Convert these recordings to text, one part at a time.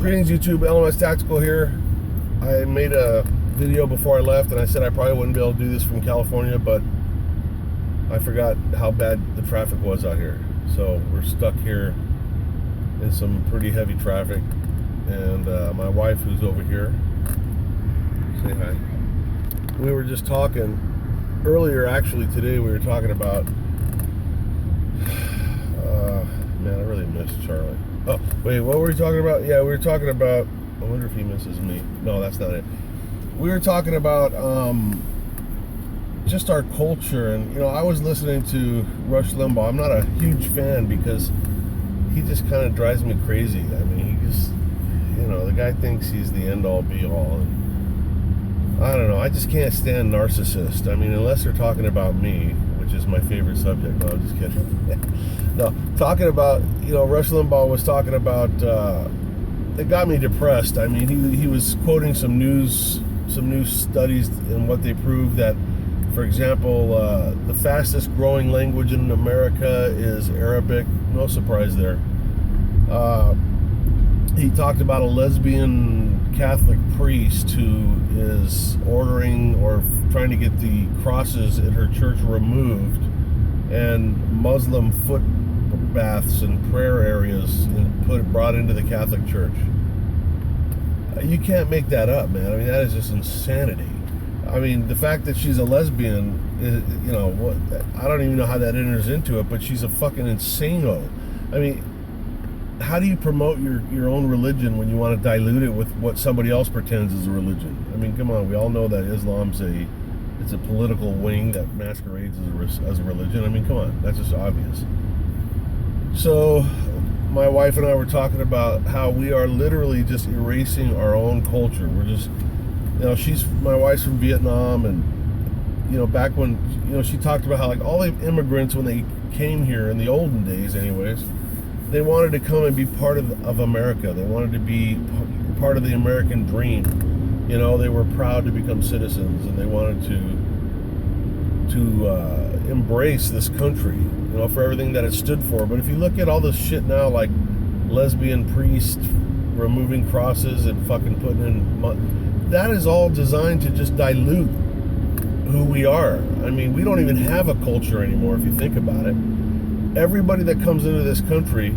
Greetings YouTube, LMS Tactical here. I made a video before I left and I said I probably wouldn't be able to do this from California, but I forgot how bad the traffic was out here. So we're stuck here in some pretty heavy traffic, and my wife, who's over here, say hi. We were just talking earlier, actually today we were talking about man, I really miss Charlie. Oh, wait, what were we talking about? Yeah, we were talking about, I wonder if he misses me. No, that's not it. We were talking about just our culture, and I was listening to Rush Limbaugh. I'm not a huge fan because he just kind of drives me crazy. I mean, he just, the guy thinks he's the end-all be-all, and I don't know, I just can't stand narcissists. I mean, unless they're talking about me, which is my favorite subject. No, I'm just kidding. No, talking about, Rush Limbaugh was talking about, it got me depressed. I mean, he was quoting some news studies and what they proved that, for example, the fastest growing language in America is Arabic. No surprise there. He talked about a lesbian Catholic priest who is ordering or trying to get the crosses at her church removed, and Muslim foot baths and prayer areas brought into the Catholic Church. You can't make that up, man. I mean, that is just insanity. I mean, the fact that she's a lesbian, I don't even know how that enters into it, but she's a fucking insano. I mean, how do you promote your own religion when you want to dilute it with what somebody else pretends is a religion? I mean, come on, we all know that Islam's it's a political wing that masquerades as a religion. I mean, come on, that's just obvious. So my wife and I were talking about how we are literally just erasing our own culture. We're just, my wife's from Vietnam, and back when, she talked about how like all the immigrants, when they came here in the olden days anyways, they wanted to come and be part of America. They wanted to be part of the American dream. They were proud to become citizens, and they wanted to embrace this country, for everything that it stood for. But if you look at all this shit now, like lesbian priests removing crosses and fucking putting in that is all designed to just dilute who we are. I mean, we don't even have a culture anymore if you think about it. Everybody that comes into this country,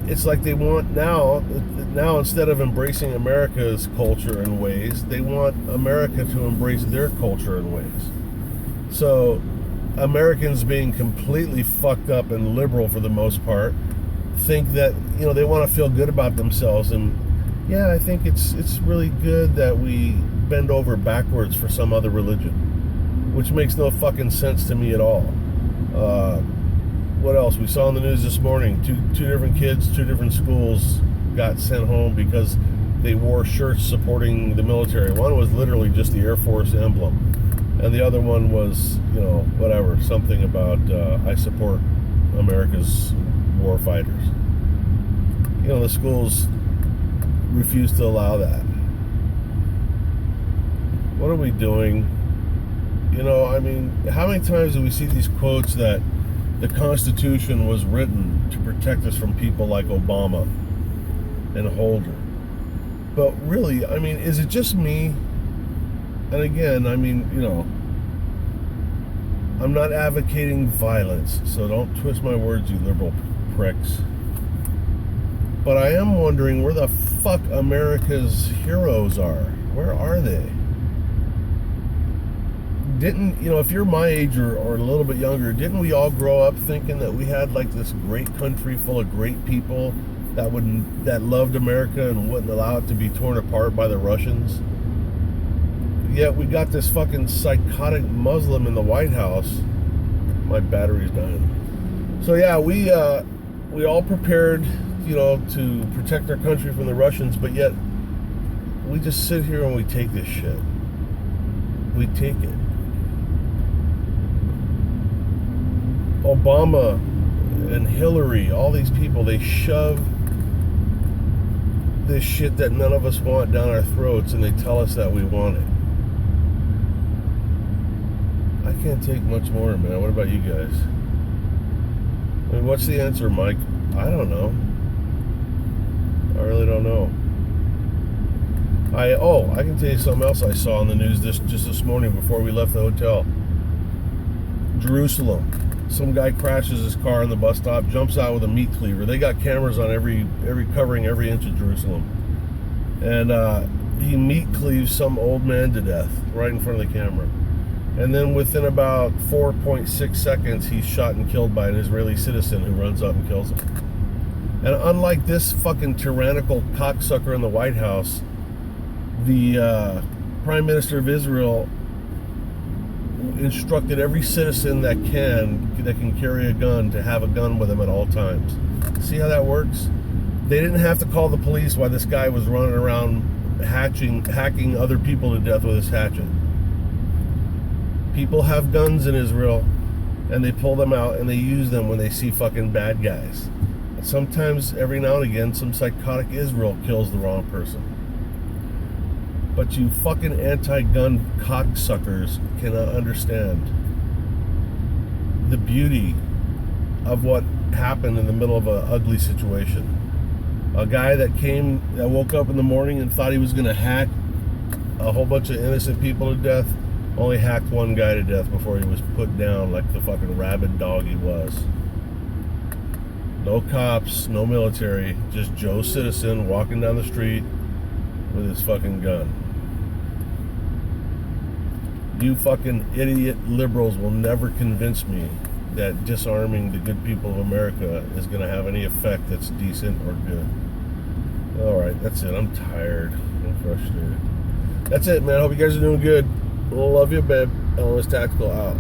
it's like they want now instead of embracing America's culture and ways, they want America to embrace their culture and ways. So Americans, being completely fucked up and liberal for the most part, think that they want to feel good about themselves. And yeah, I think it's really good that we bend over backwards for some other religion, which makes no fucking sense to me at all. What else? We saw in the news this morning, two different kids, two different schools got sent home because they wore shirts supporting the military. One was literally just the Air Force emblem, and the other one was, whatever, something about I support America's war fighters. The schools refuse to allow that. What are we doing? I mean, how many times do we see these quotes that the Constitution was written to protect us from people like Obama and Holder? But really, I mean, is it just me? And again, I mean, I'm not advocating violence, so don't twist my words, you liberal pricks. But I am wondering where the fuck America's heroes are. Where are they? If you're my age or a little bit younger, didn't we all grow up thinking that we had like this great country full of great people that loved America and wouldn't allow it to be torn apart by the Russians? Yet we got this fucking psychotic Muslim in the White House. My battery's dying. So yeah, we all prepared, to protect our country from the Russians, but yet we just sit here and we take this shit. We take it. Obama and Hillary, all these people, they shove this shit that none of us want down our throats, and they tell us that we want it. I can't take much more, man. What about you guys? I mean, what's the answer, Mike? I don't know. I really don't know. I can tell you something else I saw on the news just this morning before we left the hotel. Jerusalem. Some guy crashes his car in the bus stop, jumps out with a meat cleaver. They got cameras on every covering every inch of Jerusalem. And he meat cleaves some old man to death right in front of the camera. And then within about 4.6 seconds, he's shot and killed by an Israeli citizen who runs up and kills him. And unlike this fucking tyrannical cocksucker in the White House, the Prime Minister of Israel instructed every citizen that can carry a gun to have a gun with them at all times. See how that works? They didn't have to call the police while this guy was running around hacking other people to death with his hatchet. People have guns in Israel, and they pull them out and they use them when they see fucking bad guys. Sometimes, every now and again, some psychotic Israel kills the wrong person. But you fucking anti-gun cocksuckers cannot understand the beauty of what happened in the middle of an ugly situation. A guy that woke up in the morning and thought he was going to hack a whole bunch of innocent people to death, only hacked one guy to death before he was put down like the fucking rabid dog he was. No cops, no military, just Joe Citizen walking down the street with his fucking gun. You fucking idiot liberals will never convince me that disarming the good people of America is going to have any effect that's decent or good. Alright, that's it. I'm tired. I'm frustrated. That's it, man. I hope you guys are doing good. Love you, babe. Elvis Tactical out.